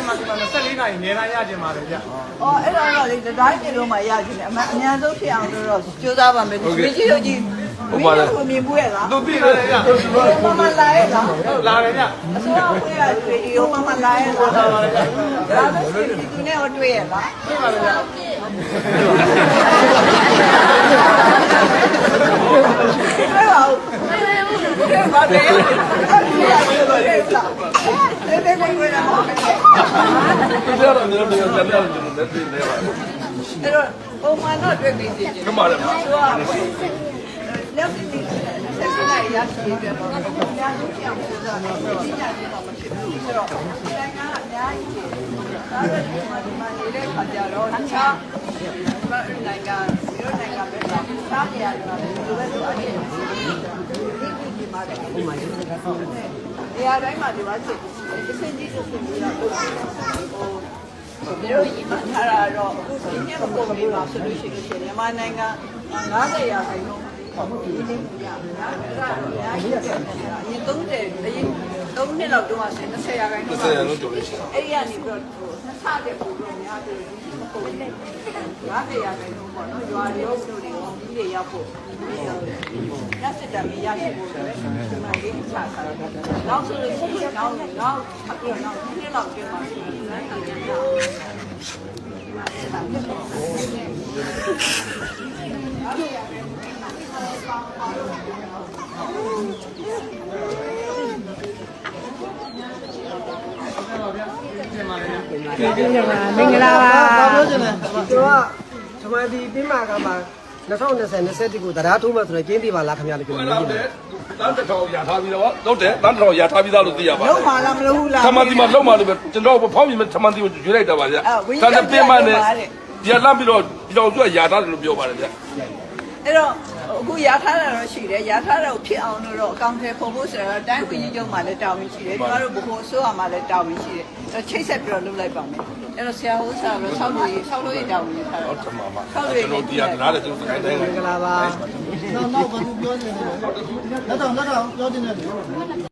မှာဒီမှာ24နိုင်နေတိုင်းရကြပါလေဗျ။အော်အဲ့တော့လေဒီတိုင်းပြေလို့မှရကြည့်တယ်။အများဆုံးဖြစ်အောင်တော့ကြိုးစားပါမယ်။ဒီကြီးတို့ကြီးဟုတ်ပါလား။ကိုမြင်ဘူးရဲ့လား။ သူသိတယ်ဗျမမလာရဲ့လား။ လာတယ်ဗျအစိုးရအဖွဲ့ကတွေ့ဒီမမလာရဲ့လား။ဒါလည်းဒီနေ့တော့တွေ့ရဲ့လား။ သိပါလေဗျတွေ့ပါဦး။တွေ့ပါတယ်။တေးသေးလေးတော့ပြရတော့လည်းပြန်ပြန်တယ်လည်းသိနေပါအဲ့တော့ပုံမှန်တော့တွေ့ပြီးစီတယ်ကမှလည်းဆိုတော့လက်ပြီးဆက်စလိုက်ရရှိတယ်တော့အများကြီးပြောင်းဆိုတာဒီညာတော့မရှိဘူးဆိုတော့တိုင်းကအများကြီးဒါပေမဲ့ဒီမှာနေတဲ့ခါကျတော့တခြားနိုင်ငံမျိုးနိုင်ငံပဲစားနေရတယ်ဒီလိုပဲဆိုအရင်ဒီမှာတည်းဒီမှာနေရာတိုင်းမှာဒီမှာစစ်စစ်ကြီးစစ်ကြီးတော့ဒီလိုရည်မှန်းထားတာတော့အခုဒီနေ့မကုန်သေးပါဆိုလို့ရှိရင်မြန်မာနိုင်ငံ90ရာခိုင်နှုန်းဒီနေ့ပြရအရင်3နှစ်လောက်တော့20ရာခိုင်နှုန်း20ရာလုံးကျော်လို့ရှိအဲ့ဒီကနေပြီးတော့နှစ်ဆတဲ့ပုံတော့များတယ်မကုန်ဘူး90ရာခိုင်နှုန်းပေါ့နော်ရွာတွေရောမြို့တွေရောဒီတွေရောက်ဖို့ရစစ်တယ်မရရှိဘူးဆိုတော့ဒီမှာလေးချထားတာနောက်ဆိုလို့ရှိရင်နောက်ထပ်ပြီးတော့နောက်နှစ်လောက်ကျင်းပါဆိုရင်လည်းအရင်မင်္ဂလာပါပြောချင်တယ်ကျွန်တော်ကဓမ္မဒီတင်းမာကမှာ2020ကိုတရားထိုးမှဆိုတော့ကျင်းပြပါလားခင်ဗျာလို့ပြောနေတယ်တန်းတစ်ထောင်ရထားပြီးတော့ဟုတ်တယ်တန်းတစ်ထောင်ရထားပြီးသားလို့သိရပါလုံးပါလားမလုံးဘူးလားသမန်တီမှာလုံးပါလို့ပဲကျွန်တော်ဖောင်းပြီးသမန်တီကိုရွေးလိုက်တာပါဗျာဒါနဲ့ပြင်မနဲ့ဒီလမ်းပြီးတော့ဒီတော်သူကရထားတယ်လို့ပြောပါတယ်ဗျာအဲ့တော့အခုရထားတာတော့ရှိတယ်ရထားတာကိုဖြစ်အောင်လို့အကောင့်ထဲပုံဖို့ဆိုတော့တိုင်းပြည်ချုပ်မှလည်းတာဝန်ရှိတယ်ကျမတို့ဘကိုအစိုးရမှလည်းတာဝန်ရှိတယ်အဲ့ချိတ်ဆက်ပြီးတော့လုပ်လိုက်ပါမယ်အဲ့တော့ဆရာဟိုးစားတော့ဆောက်လို့ရတာဝန်ထားတယ်ဟုတ်တယ်ပါဆောက်လို့ကျွန်တော်ဒီကနားတယ်ကျွန်တော်ခိုင်းတိုင်းမင်္ဂလာပါနောက်ဘာလို့ပြောနေလဲလက်တော့ပြောနေတယ်